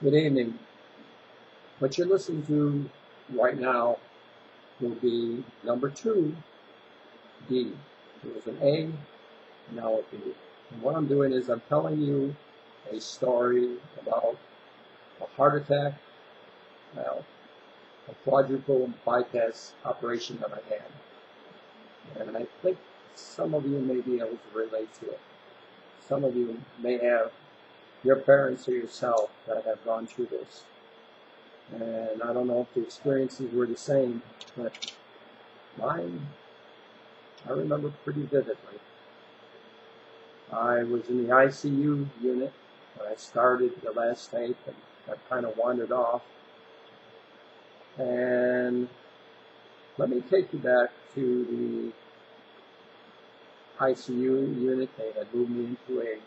Good evening. What you're listening to right now will be number 2D. There was an A, now a B. And what I'm doing is I'm telling you a story about a heart attack, well, a quadruple bypass operation that I had. And I think some of you may be able to relate to it. Some of you may have your parents or yourself that have gone through this. And I don't know if the experiences were the same, but mine, I remember pretty vividly. I was in the ICU unit when I started the last tape, and I kind of wandered off. And let me take you back to the ICU unit. They had moved me into a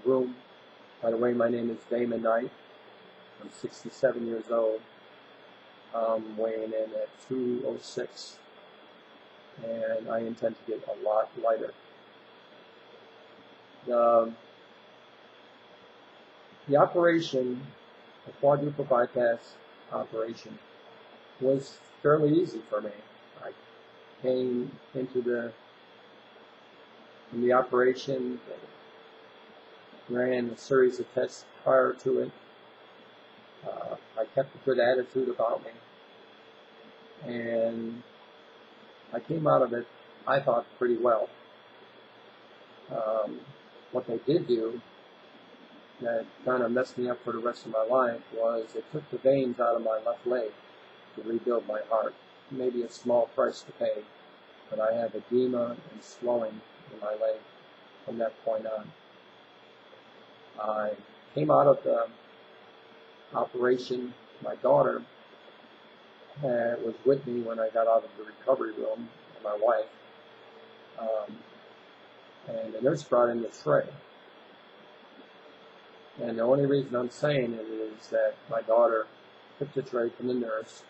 room. By the way, my name is Damon Knight. I'm 67 years old. I'm weighing in at 206, and I intend to get a lot lighter. The operation, the quadruple bypass operation, was fairly easy for me. I came into the operation, ran a series of tests prior to it. I kept a good attitude about me, and I came out of it, I thought, pretty well. What they did do that kind of messed me up for the rest of my life was they took the veins out of my left leg to rebuild my heart. Maybe a small price to pay, but I have edema and swelling in my leg from that point on. I came out of the operation. My daughter was with me when I got out of the recovery room, and my wife. And the nurse brought in the tray. And the only reason I'm saying it is that my daughter took the tray from the nurse.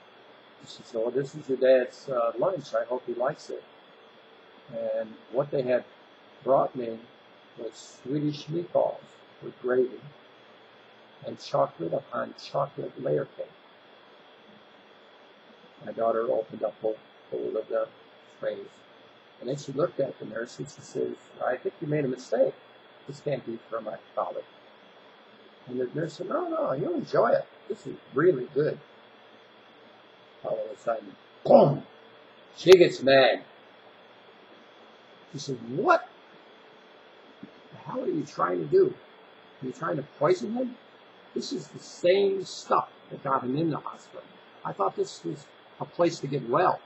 She said, "Oh, this is your dad's lunch. I hope he likes it." And what they had brought me was Swedish meatballs with gravy and chocolate upon chocolate layer cake. My daughter opened up both of the trays. And then she looked at the nurse and she says, "I think you made a mistake. This can't be for my father." And the nurse said, No, you'll enjoy it. This is really good." All of a sudden, boom! She gets mad. She said, "What the hell are you trying to do? Are you trying to poison him? This is the same stuff that got him in the hospital. I thought this was a place to get well.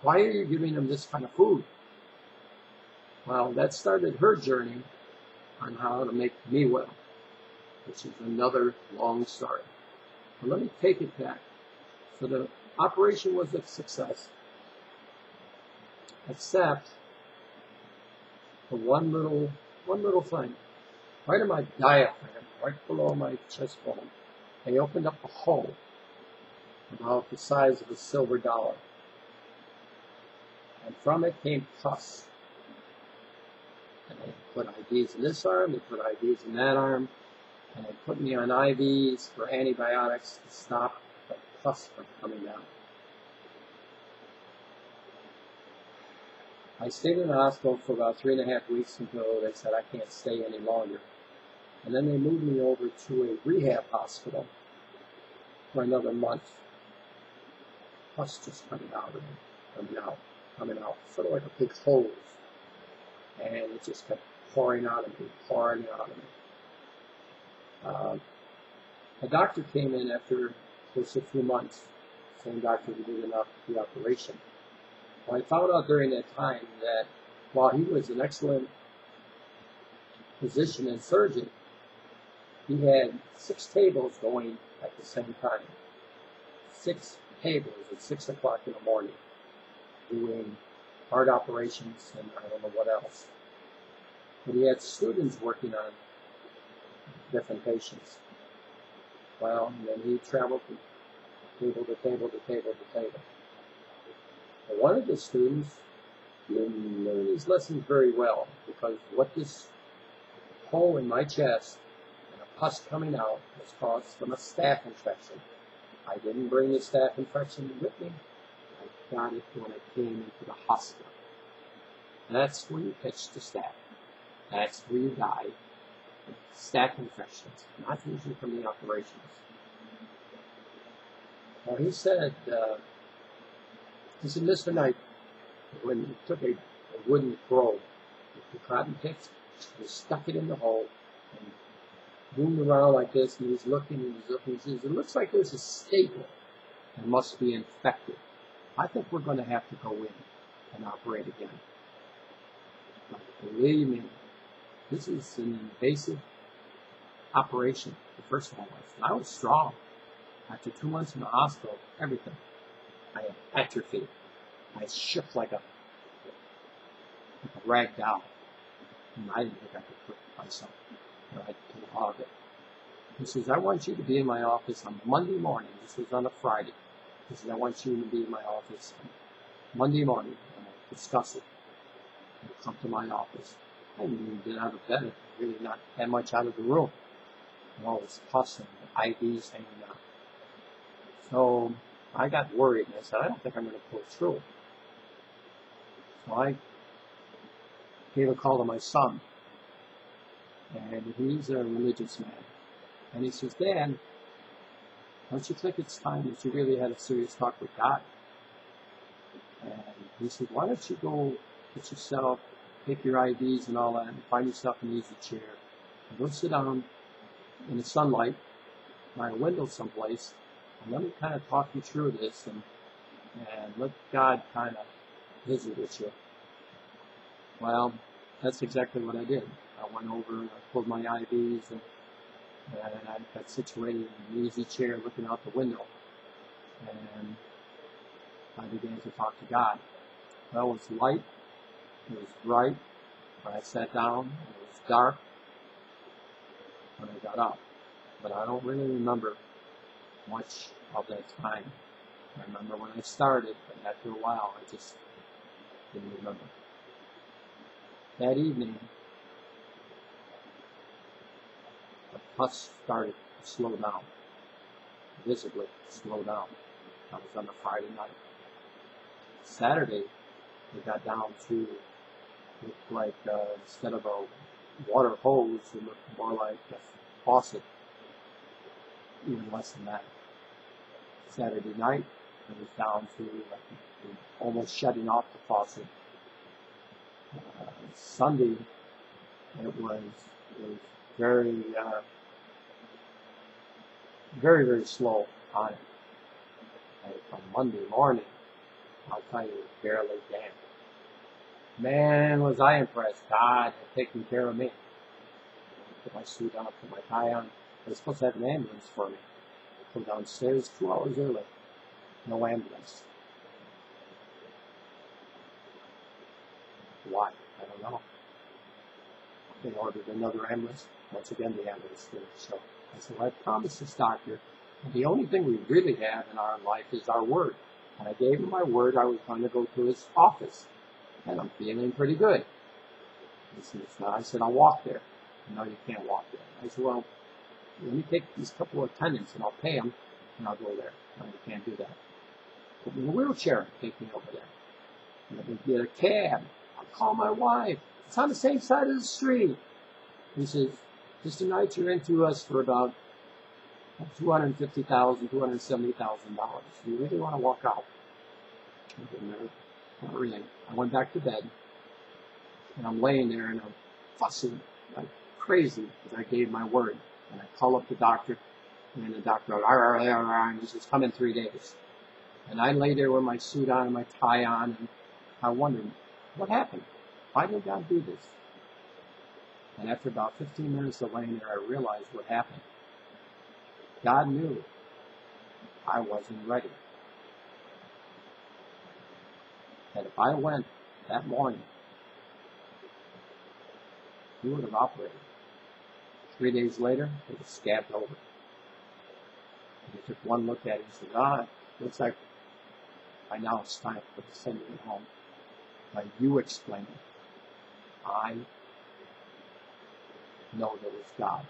Why are you giving him this kind of food?" Well, that started her journey on how to make me well, which is another long story. But let me take it back. So the operation was a success, except for one little thing. Right in my diaphragm, right below my chest bone, they opened up a hole about the size of a silver dollar. And from it came pus. And they put IVs in this arm, they put IVs in that arm, and they put me on IVs for antibiotics to stop the pus from coming down. I stayed in the hospital for about 3.5 weeks until they said I can't stay any longer. And then they moved me over to a rehab hospital for another month. Pus just coming out of me, coming out, sort of like a big hose. And it just kept pouring out of me. A doctor came in after just a few months, same doctor who did the operation. Well, I found out during that time that while he was an excellent physician and surgeon, he had 6 tables going at the same time. 6 tables at 6 o'clock in the morning, doing heart operations and I don't know what else. But he had students working on different patients. Well, and then he traveled from table to table to table to table. But one of the students didn't learn his lessons very well, because what this hole in my chest and a pus coming out was caused from a staph infection. I didn't bring the staph infection with me. I got it when I came into the hospital. That's where you catch the staph. That's where you die. Staph infections, not usually from the operations. Well, he said, Mr. Knight, when he took a wooden probe with the cotton picks, he stuck it in the hole and moved around like this, and he's looking, he says, it looks like there's a staple that must be infected. I think we're going to have to go in and operate again. But believe me, this is an invasive operation, the first one was. And I was strong. After 2 months in the hospital, everything. I had atrophy. I shook like a rag doll. And I didn't think I could put myself. But I pulled all of it. He says, I want you to be in my office on Monday morning. This was on a Friday. He says, I want you to be in my office on Monday morning and we'll discuss it. And come to my office. I didn't even get out of bed. Really not that much out of the room. And all this pus and IVs hanging out. So I got worried and I said, I don't think I'm going to pull through. So I gave a call to my son. And he's a religious man. And he says, Dad, don't you think it's time that you really had a serious talk with God? And he said, why don't you go get yourself, take your IVs and all that, and find yourself an easy chair, and go sit down in the sunlight by a window someplace, and let me kind of talk you through this, and let God kind of visit with you. Well, that's exactly what I did. I went over and I pulled my IVs, and I got situated in an easy chair looking out the window, and I began to talk to God. Well, it was light, it was bright. When I sat down, it was dark when I got up. But I don't really remember much of that time. I remember when I started, but after a while, I just didn't remember. That evening, the pus started to slow down, visibly slow down. That was on a Friday night. Saturday, it got down to look like, instead of a water hose, it looked more like a faucet, even less than that. Saturday night, it was down to almost shutting off the faucet. Sunday, it was very, very slow on it. And on Monday morning, I'll tell you, it was barely damp. Man, was I impressed. God had taken care of me. Put my suit on, put my tie on. They were supposed to have an ambulance for me. Go downstairs 2 hours early. No ambulance. Why? I don't know. They ordered another ambulance. Once again, the ambulance didn't show. I said, well, I promised this doctor, and the only thing we really have in our life is our word. And I gave him my word I was going to go to his office. And I'm feeling pretty good. He says, I said, I'll walk there. No, you can't walk there. I said, well, let me take these couple of attendants and I'll pay them and I'll go there. No, you can't do that. Put me in a wheelchair and take me over there. Let me get a cab. I'll call my wife. It's on the same side of the street. He says, Mr. Knight, you're into us for about $250,000, $270,000. Do you really want to walk out? I said, no, not really. I went back to bed, and I'm laying there, and I'm fussing like crazy because I gave my word. And I call up the doctor, and the doctor goes, and he says, come in 3 days. And I lay there with my suit on and my tie on, and I wondered, what happened? Why did God do this? And after about 15 minutes of laying there, I realized what happened. God knew I wasn't ready. That if I went that morning, he would have operated. 3 days later, it was scabbed over. And he took one look at it and said, looks like by now it's time for to send you home. But you explain it. I know that it's God.